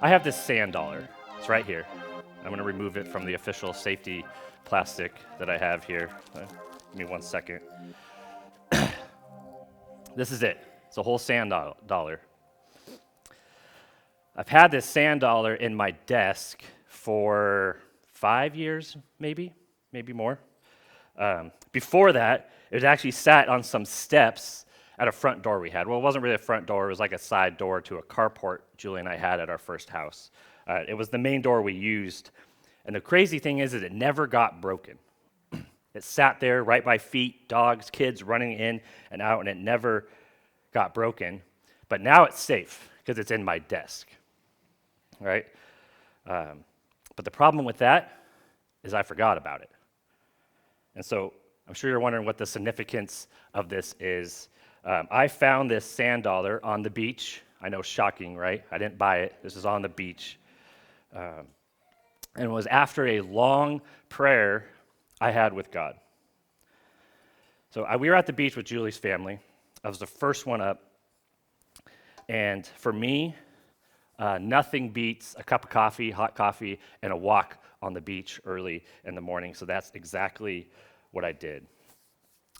I have this sand dollar. It's right here. I'm going to remove it from the official safety plastic that I have here. Give me 1 second. This is it. It's a whole sand dollar. I've had this sand dollar in my desk for 5 years, maybe more. Before that, it was actually sat on some steps at a front door we had. Well, it wasn't really a front door. It was like a side door to a carport Julie and I had at our first house. It was the main door we used. And the crazy thing is that it never got broken. It sat there right by feet, dogs, kids running in and out, and it never got broken. But now it's safe because it's in my desk, right? But the problem with that is I forgot about it. And so I'm sure you're wondering what the significance of this is. I found this sand dollar on the beach. I know, shocking, right? I didn't buy it. This is on the beach. And it was after a long prayer I had with God. So we were at the beach with Julie's family. I was the first one up. And for me, nothing beats a cup of coffee, hot coffee, and a walk on the beach early in the morning. So that's exactly what I did.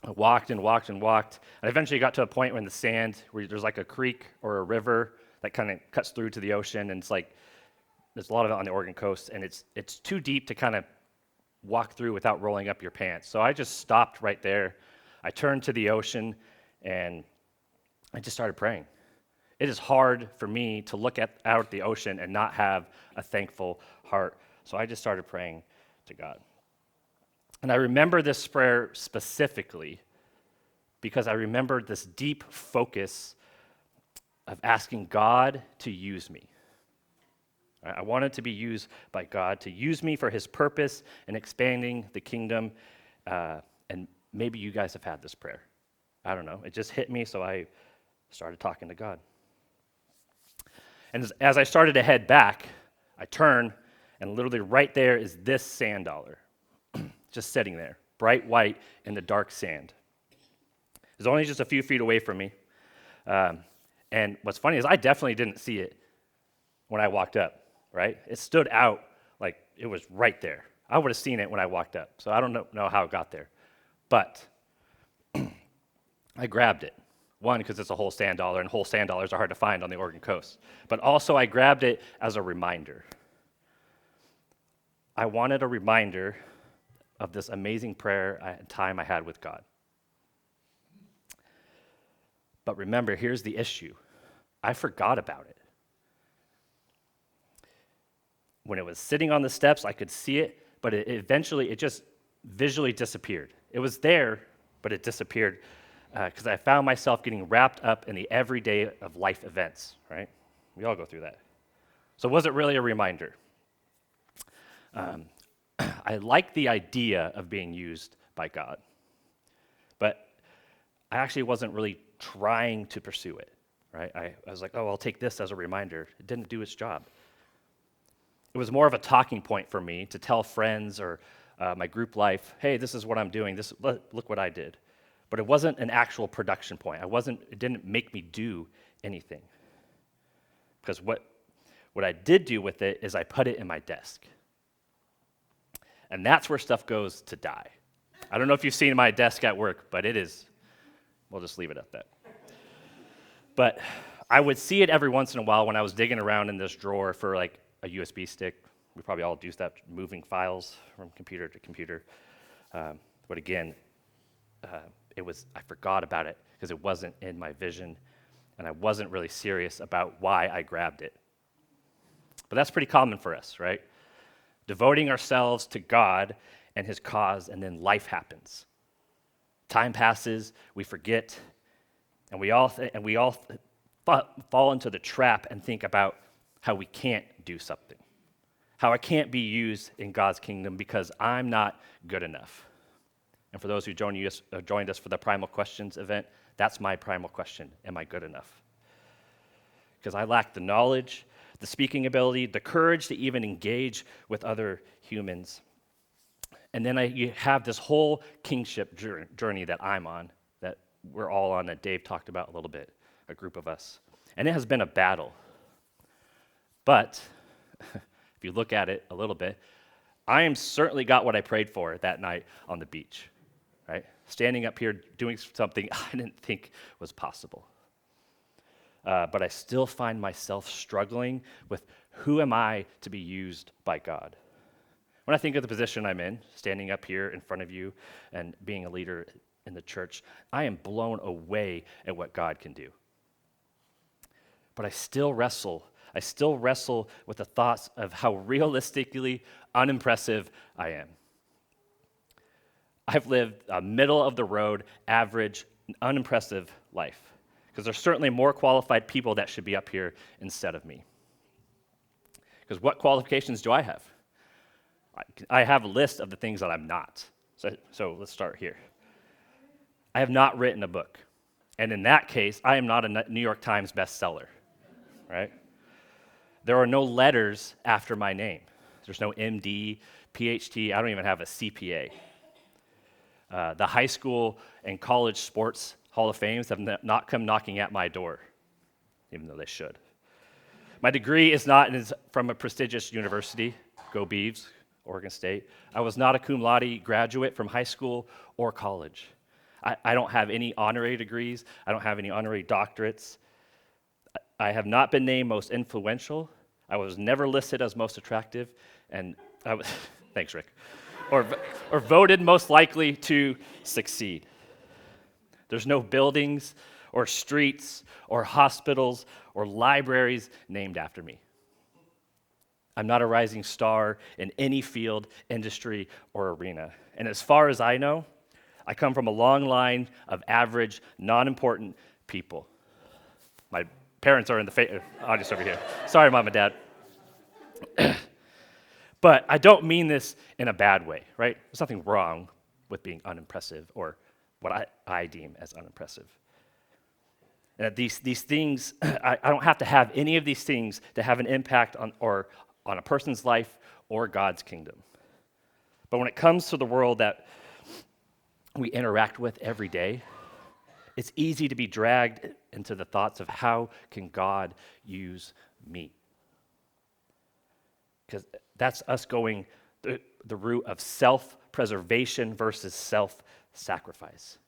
I walked and walked and walked, and eventually got to a point when the sand, where there's like a creek or a river that kind of cuts through to the ocean, and it's like, there's a lot of it on the Oregon coast, and it's too deep to kind of walk through without rolling up your pants. So I just stopped right there. I turned to the ocean, and I just started praying. It is hard for me to look out at the ocean and not have a thankful heart. So I just started praying to God. And I remember this prayer specifically because I remembered this deep focus of asking God to use me. I wanted to be used by God, to use me for his purpose in expanding the kingdom. And maybe you guys have had this prayer. I don't know. It just hit me, so I started talking to God. And as I started to head back, I turned, and literally right there is this sand dollar, just sitting there, bright white in the dark sand. It was only just a few feet away from me. And what's funny is I definitely didn't see it when I walked up, right? It stood out like it was right there. I would have seen it when I walked up, so I don't know how it got there. But I grabbed it. One, because it's a whole sand dollar, and whole sand dollars are hard to find on the Oregon coast. But also I grabbed it as a reminder. I wanted a reminder of this amazing prayer time I had with God. But remember, here's the issue. I forgot about it. When it was sitting on the steps, I could see it, but eventually it just visually disappeared. It was there, but it disappeared because I found myself getting wrapped up in the everyday of life events, right? We all go through that. So was it really a reminder? I like the idea of being used by God, but I actually wasn't really trying to pursue it, right? I was like, oh, I'll take this as a reminder. It didn't do its job. It was more of a talking point for me to tell friends or my group life, hey, this is what I'm doing. Look what I did. But it wasn't an actual production point. It didn't make me do anything. Because what I did do with it is I put it in my desk. And that's where stuff goes to die. I don't know if you've seen my desk at work, but it is. We'll just leave it at that. But I would see it every once in a while when I was digging around in this drawer for like a USB stick. We probably all do that, moving files from computer to computer. But again, I forgot about it because it wasn't in my vision, and I wasn't really serious about why I grabbed it. But that's pretty common for us, right? Devoting ourselves to God and his cause, and then life happens. Time passes, we forget, and we all fall into the trap and think about how we can't do something, how I can't be used in God's kingdom because I'm not good enough. And for those who joined us for the Primal Questions event, that's my primal question: am I good enough? Because I lack the knowledge, the speaking ability, the courage to even engage with other humans. And then you have this whole kingship journey that I'm on, that we're all on, that Dave talked about a little bit, a group of us. And it has been a battle. But if you look at it a little bit, I am certainly got what I prayed for that night on the beach, right? Standing up here doing something I didn't think was possible. But I still find myself struggling with who am I to be used by God? When I think of the position I'm in, standing up here in front of you and being a leader in the church, I am blown away at what God can do. But I still wrestle with the thoughts of how realistically unimpressive I am. I've lived a middle-of-the-road, average, unimpressive life, because there's certainly more qualified people that should be up here instead of me. Because what qualifications do I have? I have a list of the things that I'm not. So let's start here. I have not written a book. And in that case, I am not a New York Times bestseller, right? There are no letters after my name. There's no MD, PhD. I don't even have a CPA. The high school and college sports Hall of Fames have not come knocking at my door, even though they should. My degree is not from a prestigious university, go Beavs, Oregon State. I was not a cum laude graduate from high school or college. I don't have any honorary degrees. I don't have any honorary doctorates. I have not been named most influential. I was never listed as most attractive, and I was, thanks, Rick, or voted most likely to succeed. There's no buildings or streets or hospitals or libraries named after me. I'm not a rising star in any field, industry, or arena. And as far as I know, I come from a long line of average, non-important people. My parents are in the audience over here. Sorry, Mom and Dad. But I don't mean this in a bad way, right? There's nothing wrong with being unimpressive or what I deem as unimpressive. And these things, I don't have to have any of these things to have an impact on a person's life or God's kingdom. But when it comes to the world that we interact with every day, it's easy to be dragged into the thoughts of how can God use me? Because that's us going the route of self-preservation versus self-sacrifice.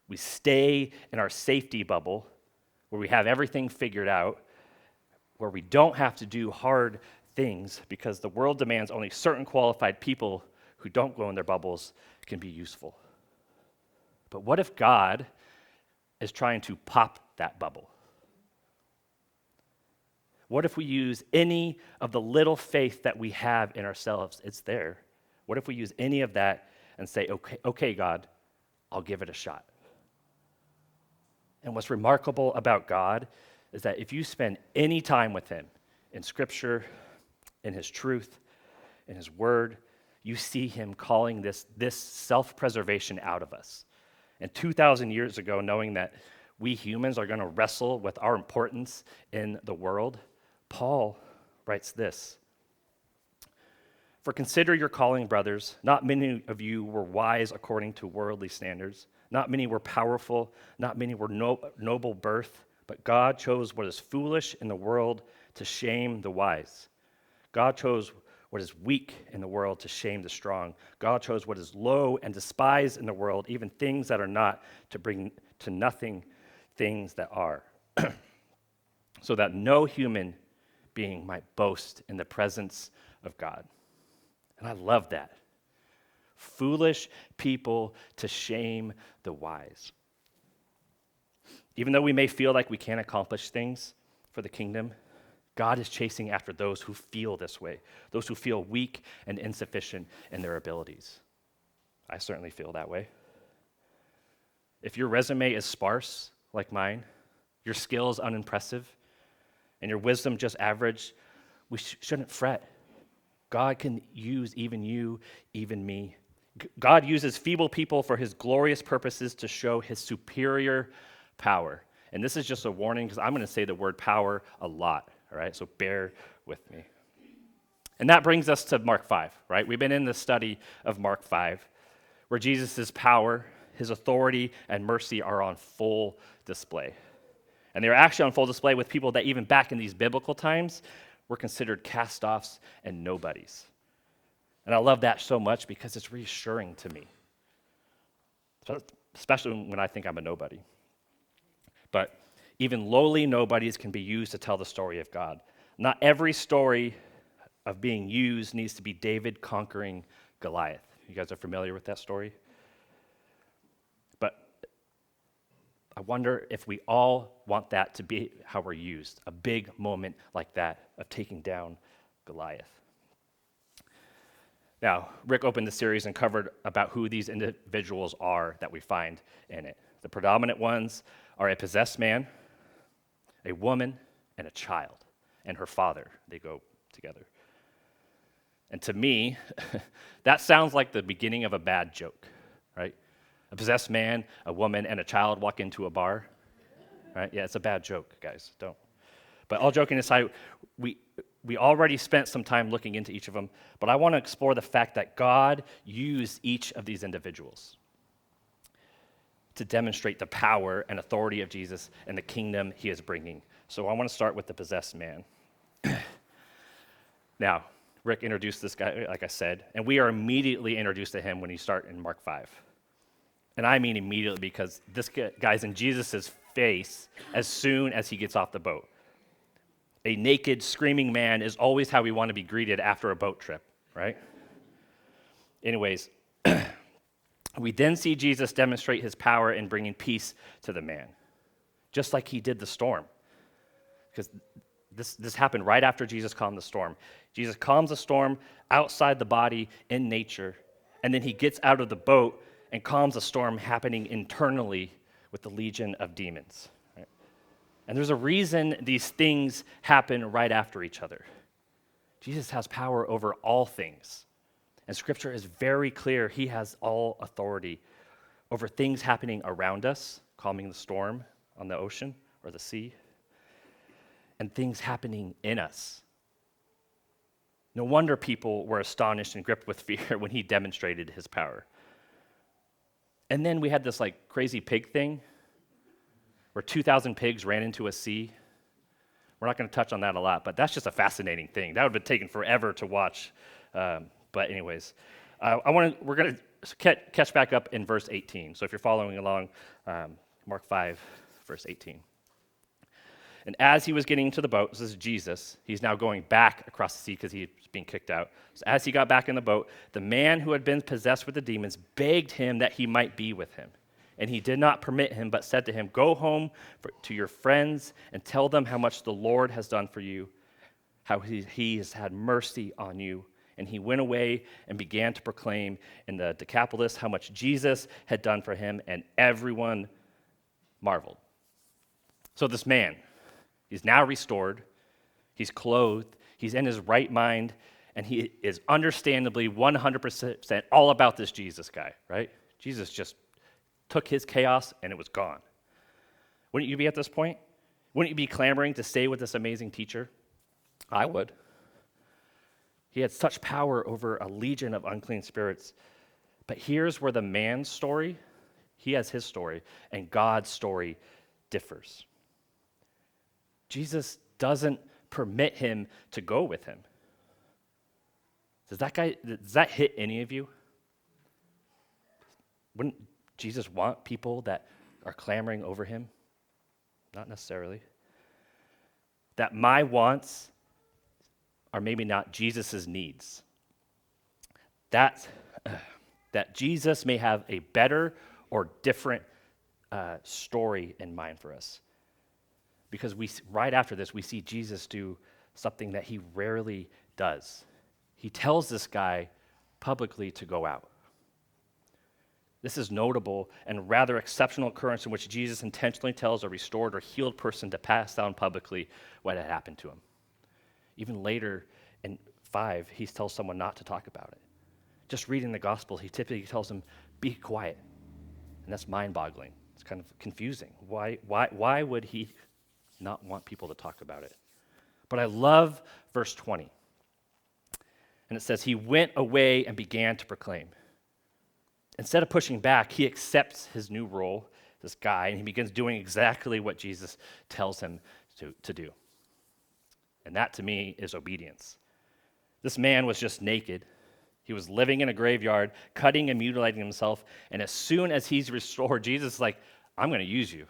We stay in our safety bubble where we have everything figured out, where we don't have to do hard things because the world demands only certain qualified people who don't go in their bubbles can be useful. But what if God is trying to pop that bubble? What if we use any of the little faith that we have in ourselves? It's there. What if we use any of that and say, okay, God, I'll give it a shot? And what's remarkable about God is that if you spend any time with him in Scripture, in his truth, in his word, you see him calling this self-preservation out of us. And 2,000 years ago, knowing that we humans are going to wrestle with our importance in the world, Paul writes this: "For consider your calling, brothers. Not many of you were wise according to worldly standards. Not many were powerful. Not many were noble birth. But God chose what is foolish in the world to shame the wise. God chose what is weak in the world to shame the strong. God chose what is low and despised in the world, even things that are not, to bring to nothing things that are, so that no human being might boast in the presence of God." And I love that. Foolish people to shame the wise. Even though we may feel like we can't accomplish things for the kingdom, God is chasing after those who feel this way, those who feel weak and insufficient in their abilities. I certainly feel that way. If your resume is sparse, like mine, your skills unimpressive, and your wisdom just average, we shouldn't fret. God can use even you, even me. God uses feeble people for his glorious purposes to show his superior power. And this is just a warning because I'm going to say the word power a lot, all right? So bear with me. And that brings us to Mark 5, right? We've been in the study of Mark 5, where Jesus' power, his authority, and mercy are on full display. And they're actually on full display with people that even back in these biblical times we're considered cast-offs and nobodies. And I love that so much because it's reassuring to me, especially when I think I'm a nobody. But even lowly nobodies can be used to tell the story of God. Not every story of being used needs to be David conquering Goliath. You guys are familiar with that story? But I wonder if we all want that to be how we're used, a big moment like that of taking down Goliath. Now, Rick opened the series and covered about who these individuals are that we find in it. The predominant ones are a possessed man, a woman, and a child, and her father. They go together. And to me, that sounds like the beginning of a bad joke, right? A possessed man, a woman, and a child walk into a bar, right? Yeah, it's a bad joke, guys. Don't. But all joking aside, we already spent some time looking into each of them, but I want to explore the fact that God used each of these individuals to demonstrate the power and authority of Jesus and the kingdom he is bringing. So I want to start with the possessed man. Now, Rick introduced this guy, like I said, and we are immediately introduced to him when you start in Mark 5. And I mean immediately because this guy's in Jesus' face as soon as he gets off the boat. A naked, screaming man is always how we want to be greeted after a boat trip, right? Anyways, we then see Jesus demonstrate his power in bringing peace to the man, just like he did the storm. Because this happened right after Jesus calmed the storm. Jesus calms the storm outside the body in nature, and then he gets out of the boat and calms the storm happening internally with the legion of demons. Right? And there's a reason these things happen right after each other. Jesus has power over all things. And Scripture is very clear. He has all authority over things happening around us, calming the storm on the ocean or the sea, and things happening in us. No wonder people were astonished and gripped with fear when he demonstrated his power. And then we had this like crazy pig thing where 2,000 pigs ran into a sea. We're not going to touch on that a lot, but that's just a fascinating thing. That would have been taken forever to watch. But anyways, we're going to catch back up in verse 18. So if you're following along, Mark 5, verse 18. And as he was getting into the boat, this is Jesus, he's now going back across the sea because he's being kicked out. So as he got back in the boat, the man who had been possessed with the demons begged him that he might be with him. And he did not permit him, but said to him, "Go home to your friends and tell them how much the Lord has done for you, how he has had mercy on you." And he went away and began to proclaim in the Decapolis how much Jesus had done for him, and everyone marveled. So this man, he's now restored, he's clothed, he's in his right mind, and he is understandably 100% all about this Jesus guy, right? Jesus just took his chaos and it was gone. Wouldn't you be at this point? Wouldn't you be clamoring to stay with this amazing teacher? I would. He had such power over a legion of unclean spirits. But here's where the man's story, he has his story, and God's story differs. Jesus doesn't permit him to go with him. Does that hit any of you? Wouldn't Jesus want people that are clamoring over him? Not necessarily. That my wants are maybe not Jesus' needs. That Jesus may have a better or different story in mind for us. Because right after this, we see Jesus do something that he rarely does. He tells this guy publicly to go out. This is notable and rather exceptional occurrence in which Jesus intentionally tells a restored or healed person to pass down publicly what had happened to him. Even later in 5, he tells someone not to talk about it. Just reading the Gospels, he typically tells them, be quiet. And that's mind-boggling. It's kind of confusing. Why would he not want people to talk about it? But I love verse 20. And it says, he went away and began to proclaim. Instead of pushing back, he accepts his new role, this guy, and he begins doing exactly what Jesus tells him to do. And that to me is obedience. This man was just naked. He was living in a graveyard, cutting and mutilating himself. And as soon as he's restored, Jesus is like, I'm going to use you.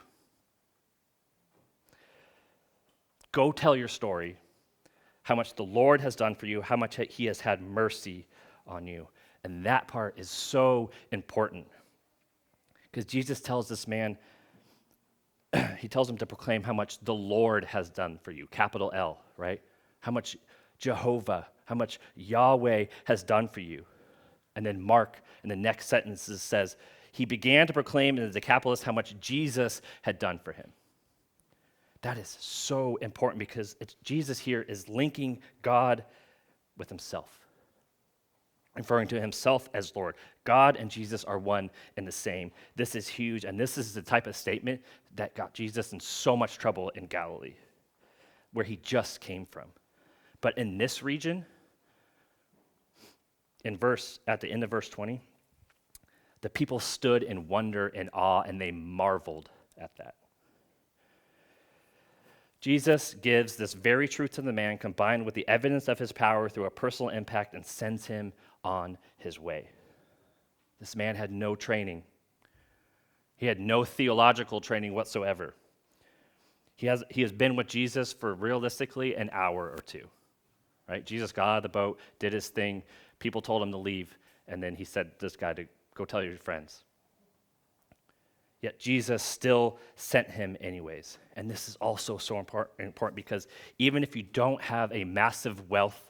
Go tell your story, how much the Lord has done for you, how much he has had mercy on you. And that part is so important. Because Jesus tells this man, he tells him to proclaim how much the Lord has done for you, capital L, right? How much Jehovah, how much Yahweh has done for you. And then Mark, in the next sentences, says, he began to proclaim in the Decapolis how much Jesus had done for him. That is so important because Jesus here is linking God with himself, referring to himself as Lord. God and Jesus are one and the same. This is huge, and this is the type of statement that got Jesus in so much trouble in Galilee, where he just came from. But in this region, at the end of verse 20, the people stood in wonder and awe, and they marveled at that. Jesus gives this very truth to the man combined with the evidence of his power through a personal impact and sends him on his way. This man had no training. He had no theological training whatsoever. He has been with Jesus for realistically an hour or two, right? Jesus got out of the boat, did his thing. People told him to leave, and then he said this guy to go tell your friends. Yet Jesus still sent him anyways. And this is also so important because even if you don't have a massive wealth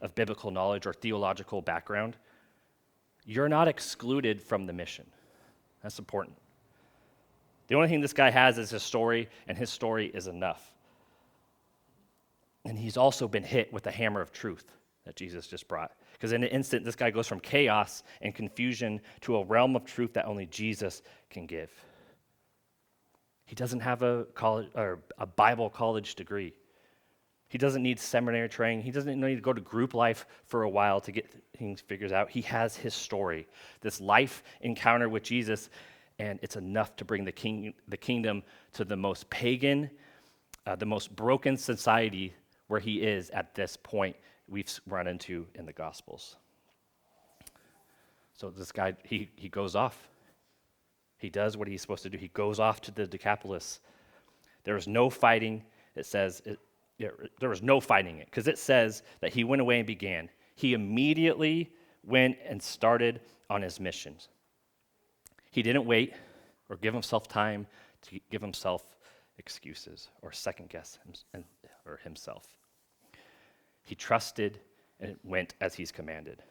of biblical knowledge or theological background, you're not excluded from the mission. That's important. The only thing this guy has is his story, and his story is enough. And he's also been hit with the hammer of truth that Jesus just brought. Because in an instant, this guy goes from chaos and confusion to a realm of truth that only Jesus can give. He doesn't have a college or a Bible college degree. He doesn't need seminary training. He doesn't need to go to group life for a while to get things figured out. He has his story, this life encounter with Jesus, and it's enough to bring the kingdom to the most pagan, the most broken society where he is at this point we've run into in the Gospels. So this guy, he goes off. He does what he's supposed to do. He goes off to the Decapolis. There was no fighting. It says, there was no fighting it, because it says that he went away and began. He immediately went and started on his missions. He didn't wait or give himself time to give himself excuses or second guess himself. He trusted and went as he's commanded.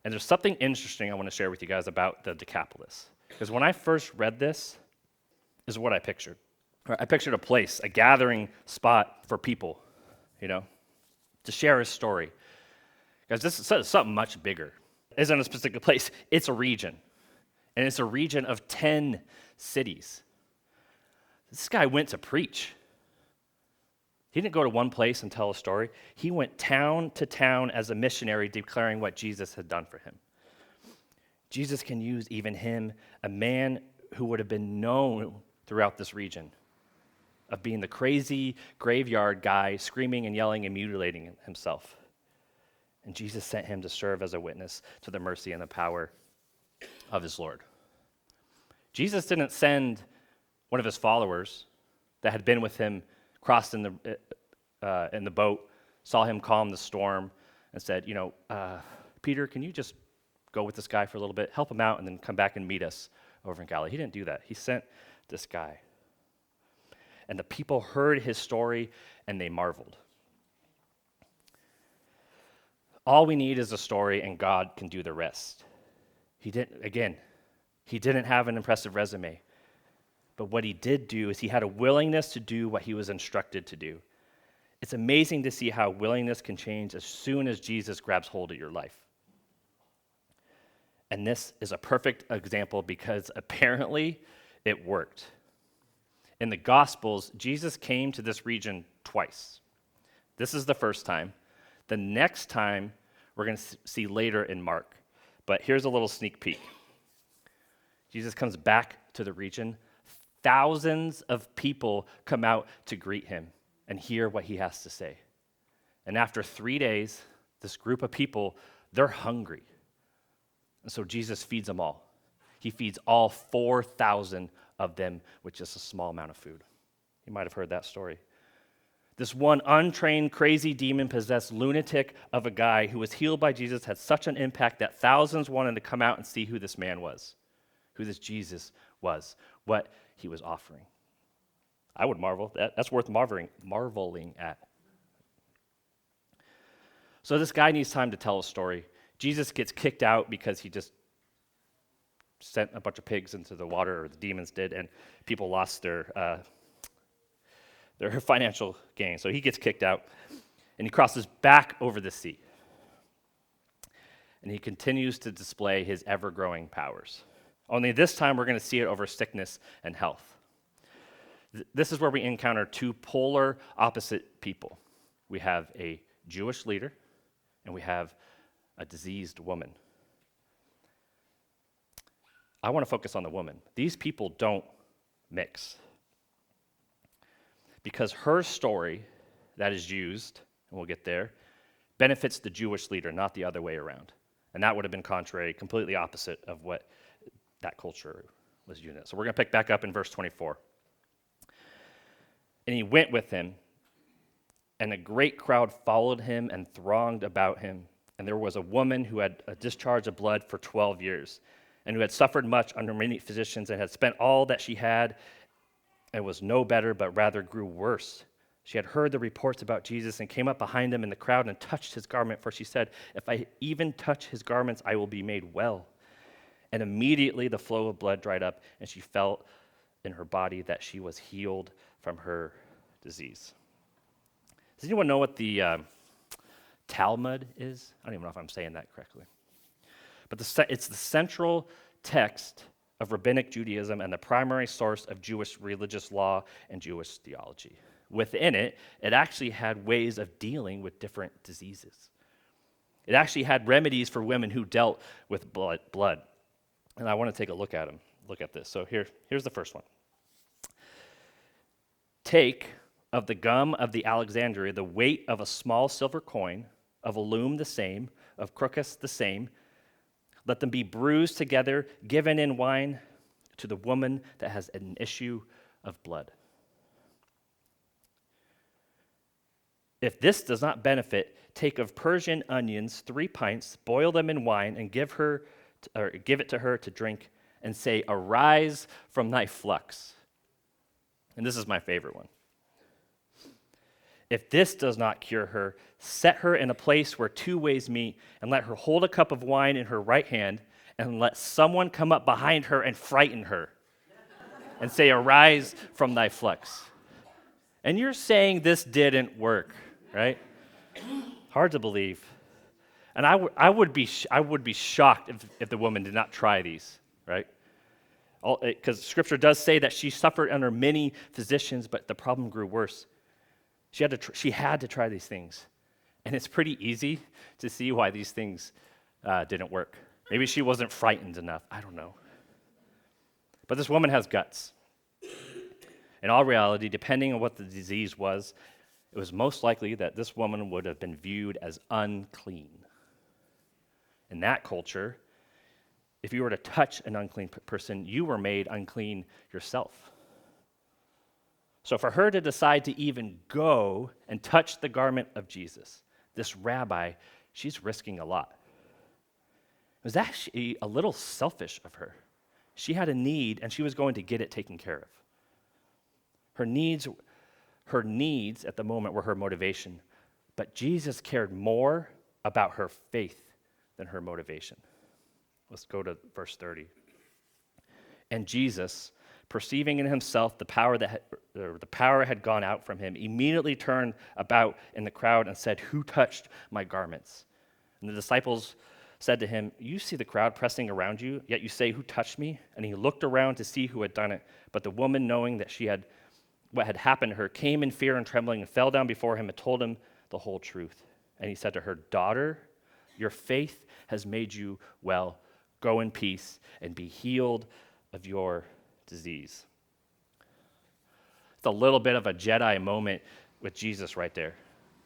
And there's something interesting I want to share with you guys about the Decapolis. Because when I first read this, is what I pictured. I pictured a place, a gathering spot for people, to share his story. Because this is something much bigger. It isn't a specific place, it's a region. And it's a region of 10 cities. This guy went to preach. He didn't go to one place and tell a story. He went town to town as a missionary declaring what Jesus had done for him. Jesus can use even him, a man who would have been known throughout this region of being the crazy graveyard guy screaming and yelling and mutilating himself. And Jesus sent him to serve as a witness to the mercy and the power of his Lord. Jesus didn't send one of his followers that had been with him, crossed in the boat, saw him calm the storm, and said, Peter, can you just go with this guy for a little bit, help him out, and then come back and meet us over in Galilee? He didn't do that. He sent this guy. And the people heard his story, and they marveled. All we need is a story, and God can do the rest. He didn't have an impressive resume. But what he did do is he had a willingness to do what he was instructed to do. It's amazing to see how willingness can change as soon as Jesus grabs hold of your life. And this is a perfect example because apparently it worked. In the Gospels, Jesus came to this region twice. This is the first time. The next time we're going to see later in Mark. But here's a little sneak peek. Jesus comes back to the region. Thousands of people come out to greet him and hear what he has to say. And after 3 days, this group of people, they're hungry. And so Jesus feeds them all. He feeds all 4,000 of them with just a small amount of food. You might have heard that story. This one untrained, crazy, demon-possessed lunatic of a guy who was healed by Jesus had such an impact that thousands wanted to come out and see who this man was, who this Jesus was, what he was offering. I would marvel. That's worth marveling at. So this guy needs time to tell a story. Jesus gets kicked out because he just sent a bunch of pigs into the water, or the demons did, and people lost their financial gain. So he gets kicked out, and he crosses back over the sea. And he continues to display his ever-growing powers. Only this time we're going to see it over sickness and health. This is where we encounter two polar opposite people. We have a Jewish leader, and we have a diseased woman. I want to focus on the woman. These people don't mix. Because her story that is used, and we'll get there, benefits the Jewish leader, not the other way around. And that would have been contrary, completely opposite of what that culture was using. So we're going to pick back up in verse 24. And he went with him, and a great crowd followed him and thronged about him. And there was a woman who had a discharge of blood for 12 years, and who had suffered much under many physicians, and had spent all that she had, and was no better, but rather grew worse. She had heard the reports about Jesus and came up behind him in the crowd and touched his garment, for she said, "If I even touch his garments, I will be made well." And immediately the flow of blood dried up, and she felt in her body that she was healed from her disease. Does anyone know what the Talmud is? I don't even know if I'm saying that correctly. But it's the central text of rabbinic Judaism and the primary source of Jewish religious law and Jewish theology. Within it, it actually had ways of dealing with different diseases. It actually had remedies for women who dealt with blood. And I want to take a look at them. Look at this. So here's the first one. Take of the gum of the Alexandria the weight of a small silver coin, of a loom the same, of crocus the same. Let them be bruised together, given in wine to the woman that has an issue of blood. If this does not benefit, take of Persian onions 3 pints, boil them in wine, and give it to her to drink, and say, "Arise from thy flux." And this is my favorite one. If this does not cure her, set her in a place where 2 ways meet, and let her hold a cup of wine in her right hand, and let someone come up behind her and frighten her, and say, "Arise from thy flux." And you're saying this didn't work, right? Hard to believe. And I would be shocked if the woman did not try these, right? Because Scripture does say that she suffered under many physicians, but the problem grew worse. She had to try these things. And it's pretty easy to see why these things didn't work. Maybe she wasn't frightened enough. I don't know. But this woman has guts. In all reality, depending on what the disease was, it was most likely that this woman would have been viewed as unclean. In that culture, if you were to touch an unclean person, you were made unclean yourself. So for her to decide to even go and touch the garment of Jesus, this rabbi, she's risking a lot. It was actually a little selfish of her. She had a need, and she was going to get it taken care of. Her needs at the moment were her motivation, but Jesus cared more about her faith than her motivation. Let's go to verse 30. And Jesus, perceiving in himself the power had gone out from him, immediately turned about in the crowd and said, "Who touched my garments?" And the disciples said to him, "You see the crowd pressing around you, yet you say, 'Who touched me?'" And he looked around to see who had done it. But the woman, knowing that what had happened to her, came in fear and trembling and fell down before him and told him the whole truth. And he said to her, "Daughter, your faith has made you well. Go in peace and be healed of your disease." It's a little bit of a Jedi moment with Jesus right there.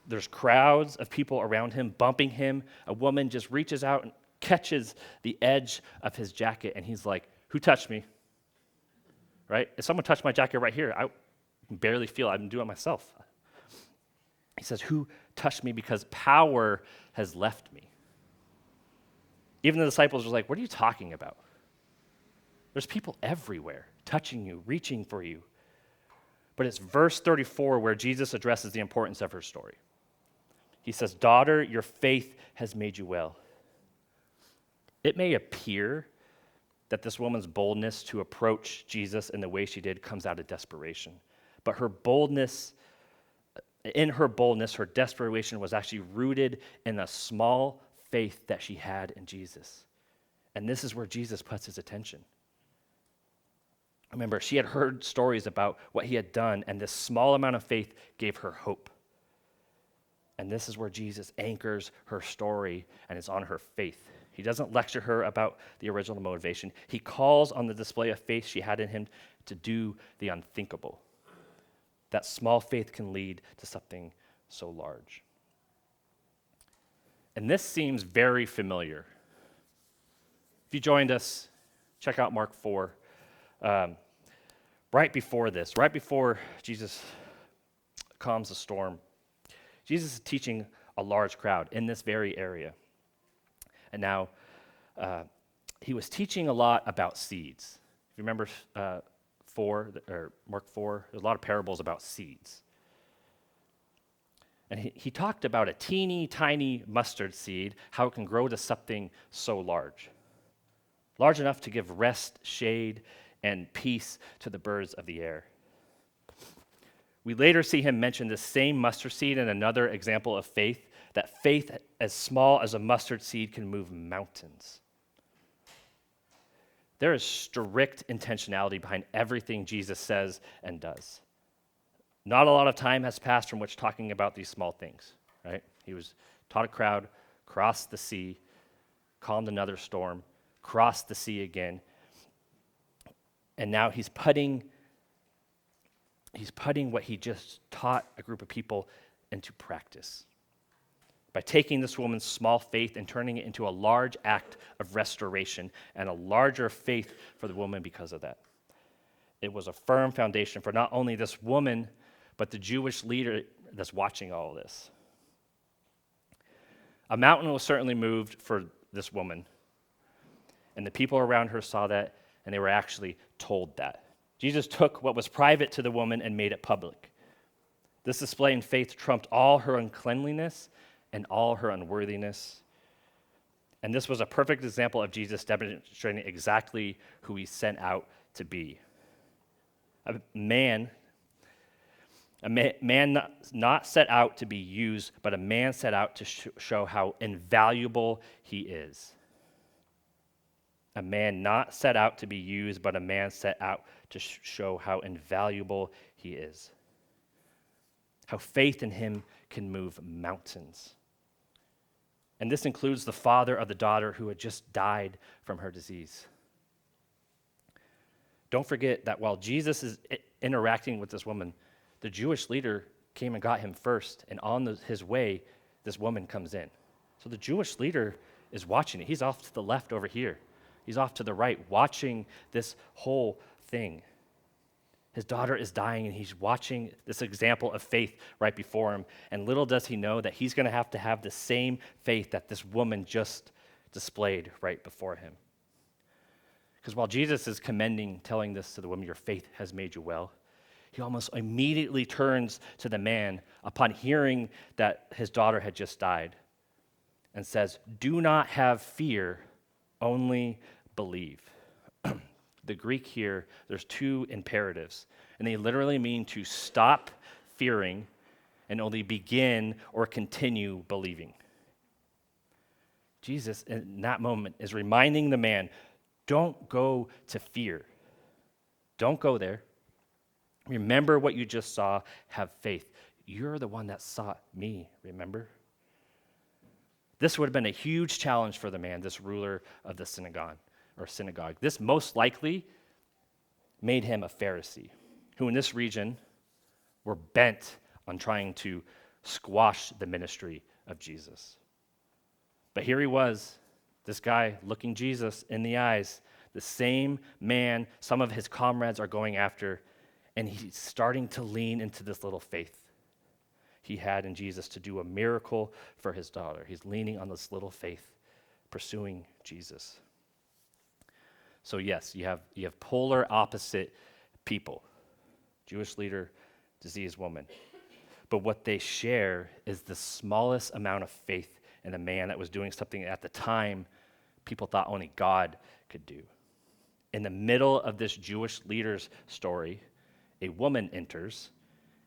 There's crowds of people around him, bumping him. A woman just reaches out and catches the edge of his jacket, and he's like, "Who touched me?" Right? If someone touched my jacket right here, I barely feel I'm doing it myself. He says, "Who touched me?" Because power has left me. Even the disciples are like, "What are you talking about? There's people everywhere touching you, reaching for you." But it's verse 34 where Jesus addresses the importance of her story. He says, "Daughter, your faith has made you well." It may appear that this woman's boldness to approach Jesus in the way she did comes out of desperation. But her boldness, her desperation was actually rooted in a small faith that she had in Jesus. And this is where Jesus puts his attention. Remember, she had heard stories about what he had done, and this small amount of faith gave her hope. And this is where Jesus anchors her story, and it's on her faith. He doesn't lecture her about the original motivation. He calls on the display of faith she had in him to do the unthinkable. That small faith can lead to something so large. And this seems very familiar. If you joined us, check out Mark 4. Right before Jesus calms the storm, Jesus is teaching a large crowd in this very area. And now, he was teaching a lot about seeds. If you remember Mark 4, there's a lot of parables about seeds. And he talked about a teeny tiny mustard seed, how it can grow to something so large. Large enough to give rest, shade, and peace to the birds of the air. We later see him mention the same mustard seed in another example of faith, that faith as small as a mustard seed can move mountains. There is strict intentionality behind everything Jesus says and does. Not a lot of time has passed from which talking about these small things, right? He was taught a crowd, crossed the sea, calmed another storm, crossed the sea again, and now he's putting what he just taught a group of people into practice by taking this woman's small faith and turning it into a large act of restoration and a larger faith for the woman because of that. It was a firm foundation for not only this woman, but the Jewish leader that's watching all of this. A mountain was certainly moved for this woman, and the people around her saw that, and they were actually told that. Jesus took what was private to the woman and made it public. This display in faith trumped all her uncleanliness and all her unworthiness. And this was a perfect example of Jesus demonstrating exactly who he sent out to be. A man not set out to be used, but a man set out to show how invaluable he is. A man not set out to be used, but a man set out to show how invaluable he is. How faith in him can move mountains. And this includes the father of the daughter who had just died from her disease. Don't forget that while Jesus is interacting with this woman, the Jewish leader came and got him first, and on his way, this woman comes in. So the Jewish leader is watching it. He's off to the left over here. He's off to the right, watching this whole thing. His daughter is dying, and he's watching this example of faith right before him. And little does he know that he's going to have the same faith that this woman just displayed right before him. Because while Jesus is telling this to the woman, your faith has made you well, he almost immediately turns to the man upon hearing that his daughter had just died and says, do not have fear, only believe. The Greek here, there's two imperatives, and they literally mean to stop fearing and only begin or continue believing. Jesus, in that moment, is reminding the man, don't go to fear. Don't go there. Remember what you just saw. Have faith. You're the one that sought me, remember? This would have been a huge challenge for the man, this ruler of the synagogue. This most likely made him a Pharisee, who in this region were bent on trying to squash the ministry of Jesus. But here he was, this guy looking Jesus in the eyes, the same man some of his comrades are going after, and he's starting to lean into this little faith he had in Jesus to do a miracle for his daughter. He's leaning on this little faith, pursuing Jesus. So yes, you have polar opposite people, Jewish leader, diseased woman. But what they share is the smallest amount of faith in a man that was doing something at the time people thought only God could do. In the middle of this Jewish leader's story, a woman enters,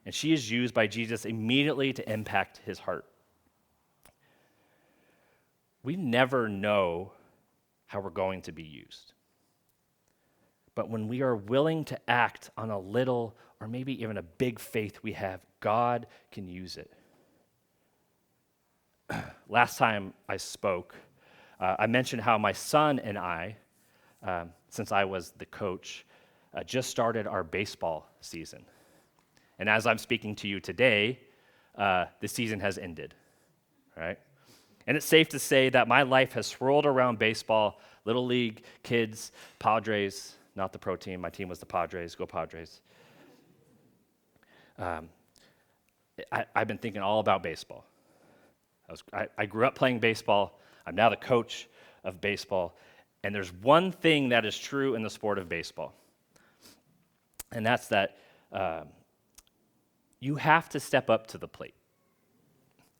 and she is used by Jesus immediately to impact his heart. We never know how we're going to be used. But when we are willing to act on a little or maybe even a big faith we have, God can use it. Last time I spoke, I mentioned how my son and I, since I was the coach, just started our baseball season. And as I'm speaking to you today, the season has ended, right? And it's safe to say that my life has swirled around baseball, Little League, kids, Padres, not the pro team. My team was the Padres. Go Padres. I've been thinking all about baseball. I grew up playing baseball. I'm now the coach of baseball. And there's one thing that is true in the sport of baseball, and that's that you have to step up to the plate.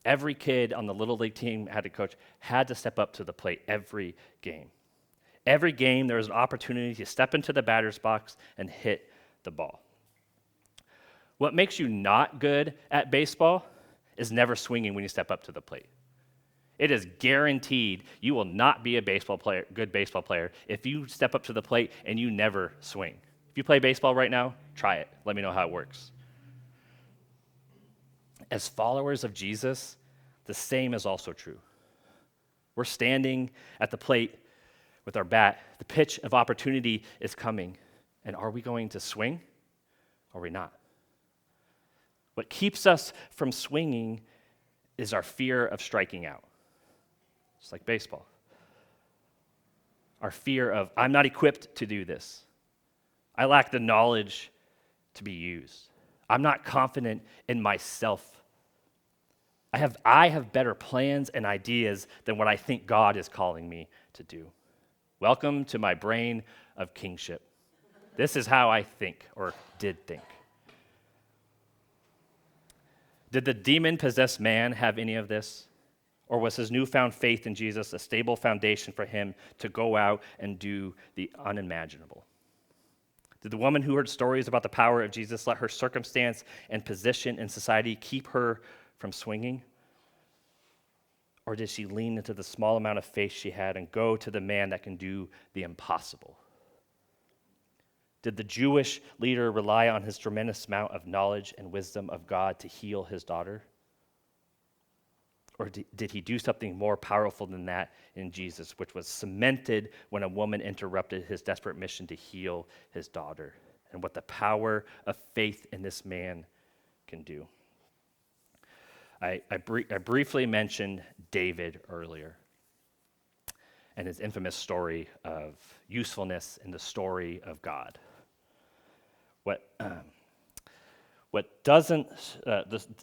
Every kid on the Little League team had a coach, had to step up to the plate every game. Every game, there was an opportunity to step into the batter's box and hit the ball. What makes you not good at baseball is never swinging when you step up to the plate. It is guaranteed you will not be a good baseball player if you step up to the plate and you never swing. If you play baseball right now, try it. Let me know how it works. As followers of Jesus, the same is also true. We're standing at the plate with our bat. The pitch of opportunity is coming. And are we going to swing or are we not? What keeps us from swinging is our fear of striking out. It's like baseball. Our fear of, I'm not equipped to do this. I lack the knowledge to be used. I'm not confident in myself. I have better plans and ideas than what I think God is calling me to do. Welcome to my brain of kingship. This is how I think, or did think. Did the demon-possessed man have any of this? Or was his newfound faith in Jesus a stable foundation for him to go out and do the unimaginable? Did the woman who heard stories about the power of Jesus let her circumstance and position in society keep her from swinging? Or did she lean into the small amount of faith she had and go to the man that can do the impossible? Did the Jewish leader rely on his tremendous amount of knowledge and wisdom of God to heal his daughter? Or did he do something more powerful than that in Jesus, which was cemented when a woman interrupted his desperate mission to heal his daughter, and what the power of faith in this man can do? I briefly mentioned David earlier and his infamous story of usefulness in the story of God.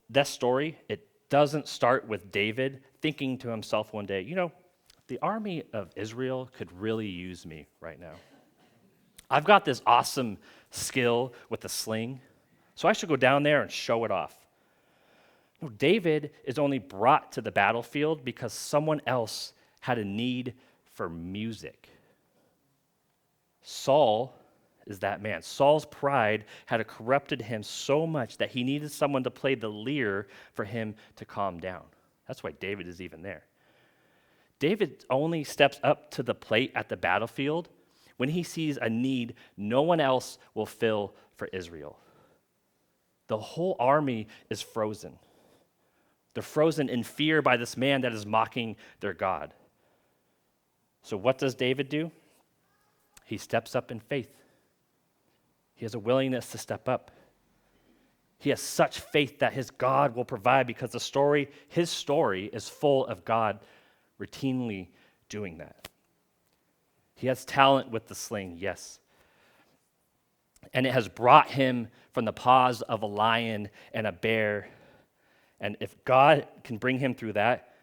That story, it doesn't start with David thinking to himself one day, the army of Israel could really use me right now. I've got this awesome skill with the sling, so I should go down there and show it off. No, David is only brought to the battlefield because someone else had a need for music. Saul is that man. Saul's pride had corrupted him so much that he needed someone to play the lyre for him to calm down. That's why David is even there. David only steps up to the plate at the battlefield when he sees a need no one else will fill for Israel. The whole army is frozen. They're frozen in fear by this man that is mocking their God. So what does David do? He steps up in faith. He has a willingness to step up. He has such faith that his God will provide because his story is full of God routinely doing that. He has talent with the sling, yes. And it has brought him from the paws of a lion and a bear. And if God can bring him through that,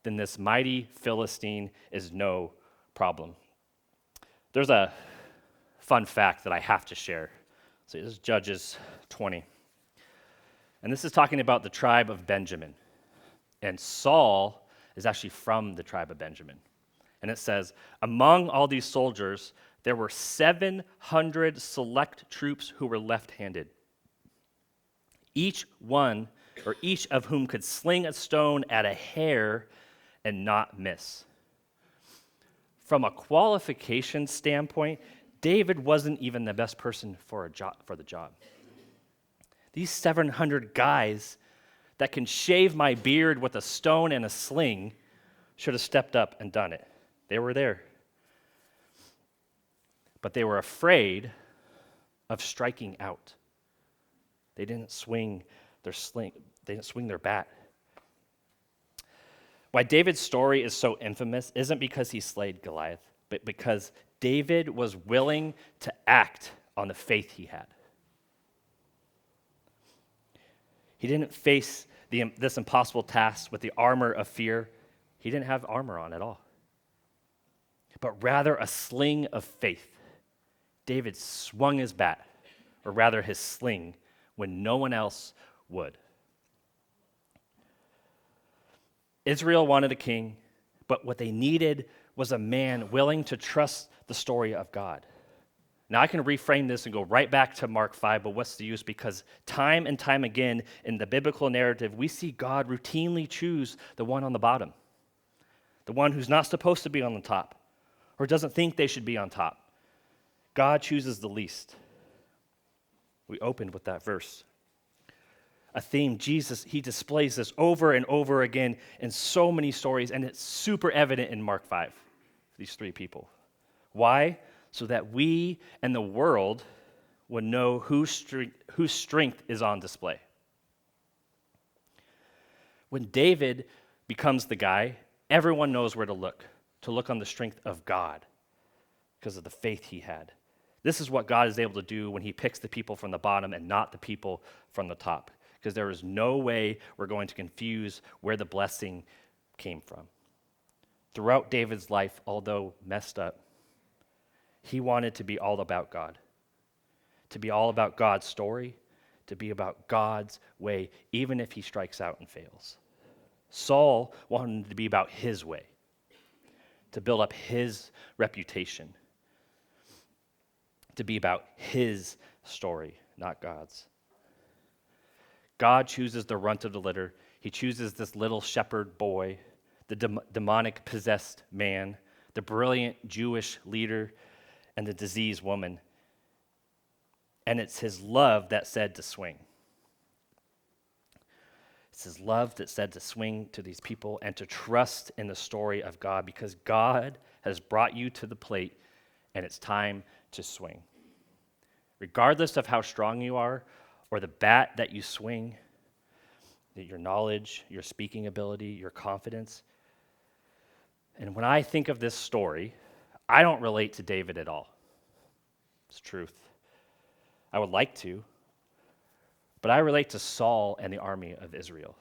then this mighty Philistine is no problem. There's a fun fact that I have to share. So this is Judges 20. And this is talking about the tribe of Benjamin. And Saul is actually from the tribe of Benjamin. And it says, among all these soldiers, there were 700 select troops who were left-handed. Each of whom could sling a stone at a hair and not miss. From a qualification standpoint, David wasn't even the best person for the job. These 700 guys that can shave my beard with a stone and a sling should have stepped up and done it. They were there. But they were afraid of striking out. They didn't swing their sling, they didn't swing their bat. Why David's story is so infamous isn't because he slayed Goliath, but because David was willing to act on the faith he had. He didn't face this impossible task with the armor of fear. He didn't have armor on at all. But rather a sling of faith. David swung his bat, or rather his sling, when no one else would. Israel wanted a king, but what they needed was a man willing to trust the story of God. Now, I can reframe this and go right back to Mark 5, but what's the use? Because time and time again in the biblical narrative, we see God routinely choose the one on the bottom, the one who's not supposed to be on the top, or doesn't think they should be on top. God chooses the least. We opened with that verse. A theme, Jesus, he displays this over and over again in so many stories, and it's super evident in Mark 5, these three people. Why? So that we and the world would know whose strength is on display. When David becomes the guy, everyone knows where to look on the strength of God because of the faith he had. This is what God is able to do when he picks the people from the bottom and not the people from the top, because there is no way we're going to confuse where the blessing came from. Throughout David's life, although messed up, he wanted to be all about God, to be all about God's story, to be about God's way, even if he strikes out and fails. Saul wanted to be about his way, to build up his reputation, to be about his story, not God's. God chooses the runt of the litter. He chooses this little shepherd boy, the demonic possessed man, the brilliant Jewish leader, and the diseased woman. And it's his love that said to swing. It's his love that said to swing to these people and to trust in the story of God, because God has brought you to the plate and it's time to swing. Regardless of how strong you are or the bat that you swing, your knowledge, your speaking ability, your confidence. And when I think of this story, I don't relate to David at all. It's truth. I would like to, but I relate to Saul and the army of Israel,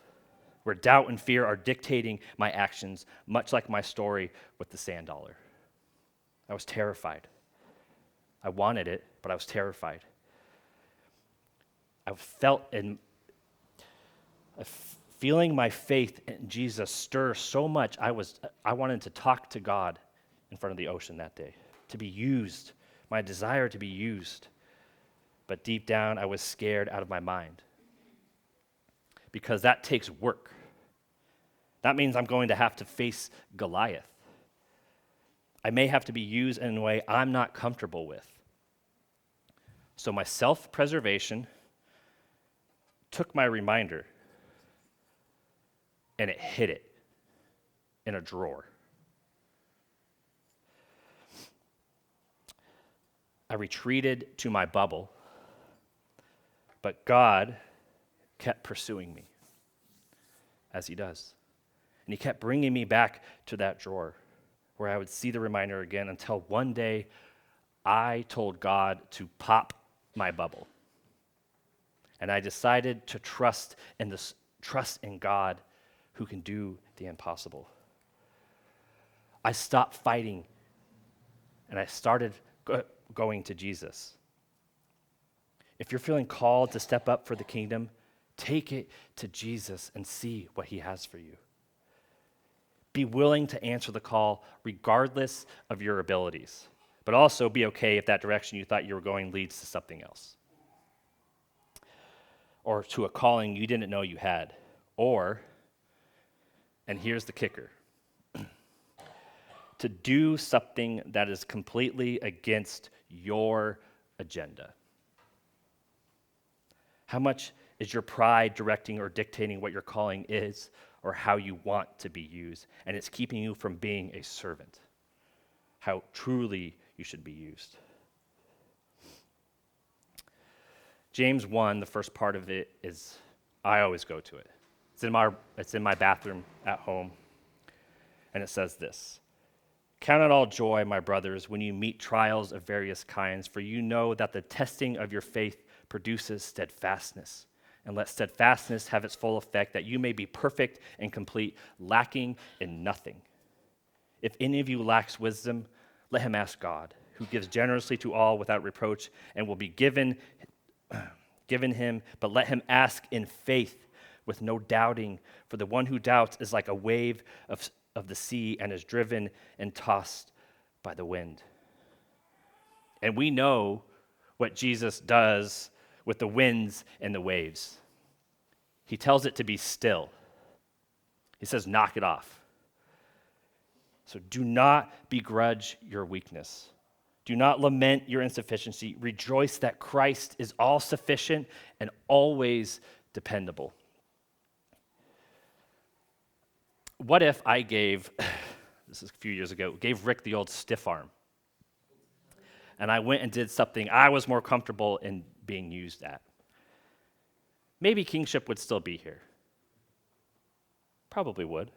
where doubt and fear are dictating my actions, much like my story with the sand dollar. I was terrified. I wanted it, but I was terrified. I felt feeling my faith in Jesus stir so much, I wanted to talk to God in front of the ocean that day, to be used, my desire to be used. But deep down, I was scared out of my mind, because that takes work. That means I'm going to have to face Goliath. I may have to be used in a way I'm not comfortable with. So my self-preservation took my reminder and it hid it in a drawer. I retreated to my bubble, but God kept pursuing me, as he does. And he kept bringing me back to that drawer where I would see the reminder again until one day I told God to pop my bubble. And I decided to trust in God who can do the impossible. I stopped fighting and I started going to Jesus. If you're feeling called to step up for the kingdom, take it to Jesus and see what he has for you. Be willing to answer the call regardless of your abilities, but also be okay if that direction you thought you were going leads to something else, or to a calling you didn't know you had, or, and here's the kicker, to do something that is completely against your agenda. How much is your pride directing or dictating what your calling is or how you want to be used, and it's keeping you from being a servant, how truly you should be used? James 1, the first part of it is, I always go to it. It's in my bathroom at home, and it says this: "Count it all joy, my brothers, when you meet trials of various kinds, for you know that the testing of your faith produces steadfastness. And let steadfastness have its full effect, that you may be perfect and complete, lacking in nothing. If any of you lacks wisdom, let him ask God, who gives generously to all without reproach, and will be given him, but let him ask in faith with no doubting, for the one who doubts is like a wave of the sea and is driven and tossed by the wind." And we know what Jesus does with the winds and the waves. He tells it to be still. He says, knock it off. So do not begrudge your weakness. Do not lament your insufficiency. Rejoice that Christ is all sufficient and always dependable. What if I gave, this is a few years ago, gave Rick the old stiff arm, and I went and did something I was more comfortable in being used at? Maybe Kingship would still be here. Probably would.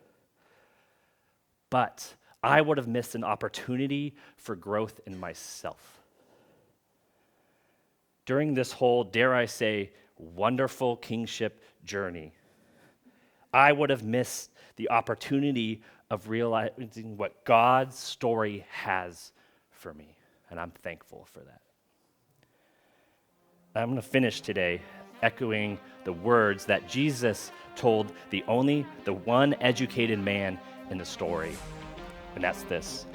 But I would have missed an opportunity for growth in myself. During this whole, dare I say, wonderful kingship journey, I would have missed the opportunity of realizing what God's story has for me, and I'm thankful for that. I'm going to finish today echoing the words that Jesus told the one educated man in the story, and that's this: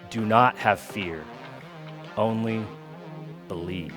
do not have fear, only believe.